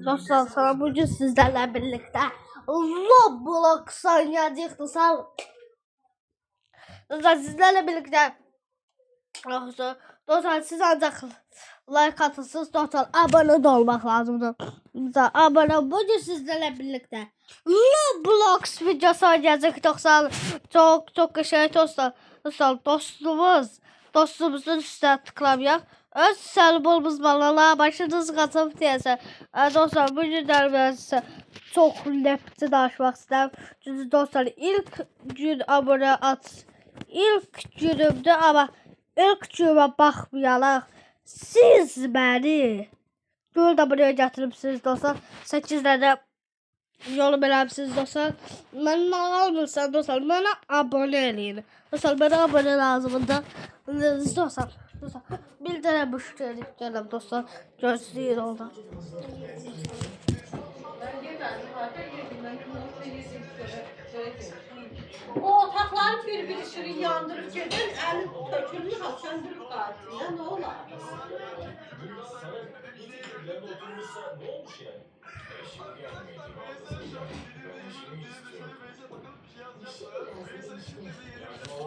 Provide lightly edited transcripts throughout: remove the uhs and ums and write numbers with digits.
Dostlar sana bugün sizlerle birlikte Roblox oynayacağız dostlar. Dostlar sizlerle birlikte dostlar siz ancak like atılsınız dostlar, abone de olmak lazımdır. Dostlar abone, bugün sizlerle birlikte Roblox videosu oynayacağız dostlar. Çok şey dostlar. Dostlar dostumuzun üstüne tıklamayaq. Öz səlbolumuz balala başınız qatıb deyəsə. Dostlar bugün dərbəsə çox ləpti danışmaq istəyirəm. Çünki dostlar ilk gün abunə at. İlk günümdür ama ilk günümə baxmayaraq siz məni 4 abunəyə gətiribsiniz dostlar. 8 dənə yolu eləmişsiniz dostlar. Mənə almırsan dostlar, mənə abunə eləyin. Dostlar mənə abunə lazımdır. Dostlar bir tane müşteri geldim dostlar. Gözleyin orada. O otakları bir sürü yandırır gelir, eli tökülür, söndürüp katil. Ne olur?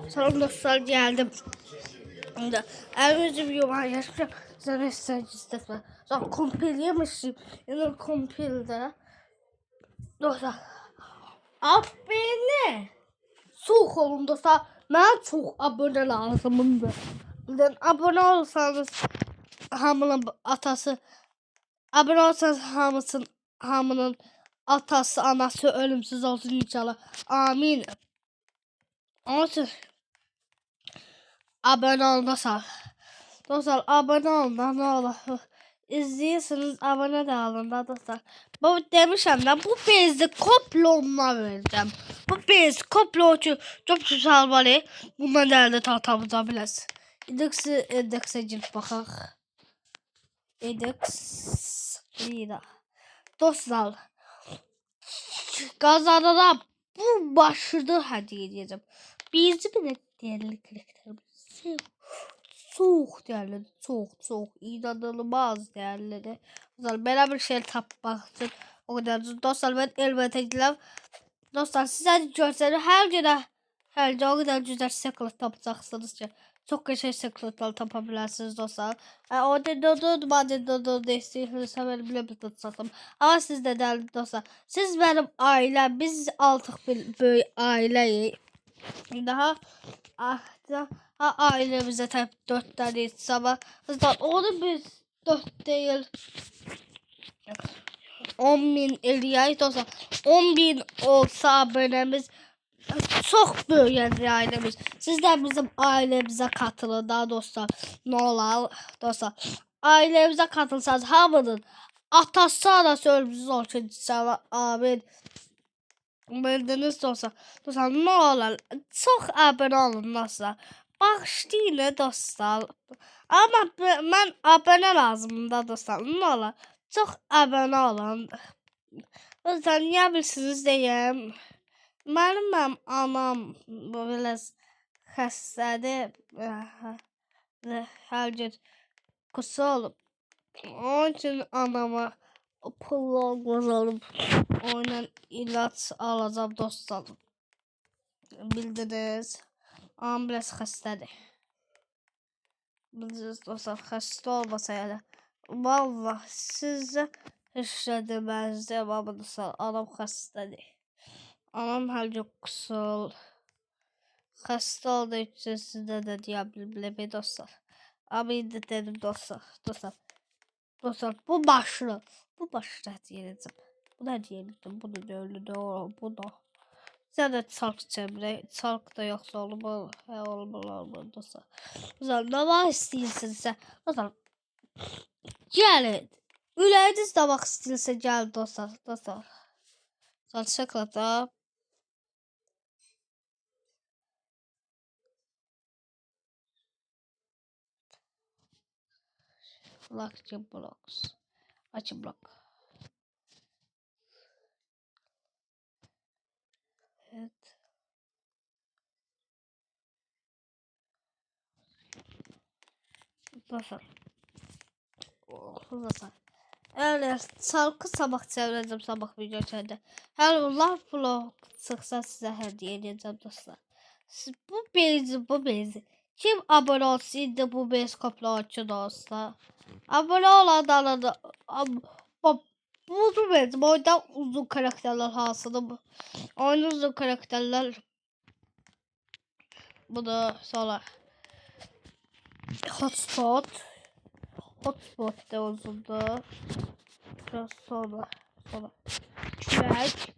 Sonra dostlar geldim. Elimizi bir yuvan yaşayacağım. Size mesaj istedim. Sonra kompil yemişim. Yani kompilde. Dostlar. Abone. Çok olun dostlar. Bana çok abone lazımdı. Yani abone olsanız hamının atası. Abone olsanız hamının atası anası ölümsüz olsun inşallah. Amin. Olsun. Abone olmasa. Dostlar abone olun ne olur. İzliyorsunuz, abone de alın da dostlar. Bu demişim de bu bezi komplonuna vereceğim. Bu bez komplon için çok güzel var. Bundan değerli tahtamıza biliriz. İndekse girip bakaq. İndeks. Dostlar. Kazanana bu başlığı hediye edeceğim. Bizi bile değerli karakterimiz. Çok değerli, çok inanılmaz değerli. Dostlar bana bir şey tapmak için o kadar. Dostlar ben elbette gidelim. Dostlar size görseli her gün o kadar güzel seklet tapacaksınız ki. Çok güzel sekletler tapabilirsiniz dostlar. O dedim desteğinizi ben bile tutsadım. Ama siz de değerli dostlar. Siz benim ailem, biz artık bir aileyiz. Daha ailemize tabi 4 tane insan var. Onu biz 4 değil 10.000 eləyək dostlar. 10.000 olsa abonemiz çok böyük ailemiz. Siz de bizim ailemize katılın da dostlar. Ne olar dostlar. Ailemize katılsanız hamının atası anası ölümsüz olsun inşallah. Amin. Bildiniz dostlar. Dostlar ne olur çok abone olun dostlar. Bağışlayın dostlar. Ama ben abone lazım da dostlar. Ne olur çok abone olun. Dostlar niye bilirsiniz deyim. Benim anam böyle xəstədir. Hər gün qısa olub. Onun için anama pulla qazanıb onunla ilaç alacağım dostlar. Bildiniz. Anam biraz xəstədir. Bildiniz dostlar, xəstə olmasa yəni. Vallahi sizə heç nə deməzdim ama dostlar, anam xəstədir. Anam hər gün qısul. Xəstə olduğu üçün sizə də deyə bilmirəm dostlar. Ama indi dedim dostlar. Dostlar bu başlı diyeceğim. Bu da diyeceğim. Bu da öyle de bu da. Size de çalk çemre. Çalk da yoksa olmalı. Olmalı dostlar. Dostlar ne var istiyorsunuz? Dostlar gelin. Üləyiniz de bak istiyorsa gel dostlar. Dostlar. Salçakla da. Lucky blocks. Açın blok. Evet. Dostlar. Dostlar. Evet, şarkı sabah çevireceğim sabah video çekeceğim. Her Allah vlog çıksa size hediye edeceğim dostlar. Bu bezi. Kim abone olsaydı bu bez kaplı dostlar. Abone olanlara da bu bez. Oyunda uzun karakterler hasılı bu. Oyun uzun karakterler. Bu da sonra hotspot. Hotspot da uzundu. Biraz sonra. Kürek.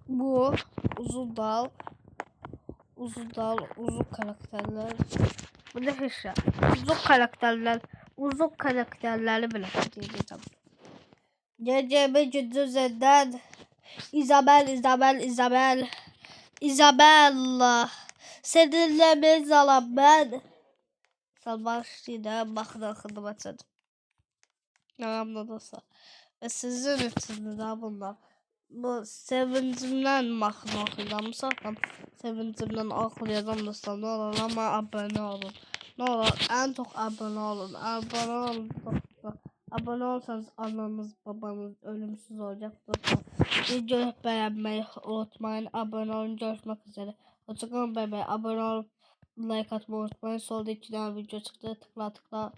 Bu uzun dal. Uzun karakterler. Bu ne hışa? Uzun karakterleri bile diyeceğim. Gecemi gündüzünden Isabella. Seninle mezalam ben. Savaşçıyla bakın açadım. Anladınsa. Ve sizin için de bunlar. Bu sevincimden okuyacağım. Sevincimden okuyacağım dostlar. Ne olur ama abone olun. Ne olur en çok abone olun. Abone olun dostlar. Abone olsanız ananız babanız ölümsüz olacak dostlar. Videoyu beğenmeyi unutmayın. Abone olun. Görüşmek üzere. Hoşçakalın bebeğim. Abone olun. Like atmayı unutmayın. Solda 2 tane video çıktı. Tıkla.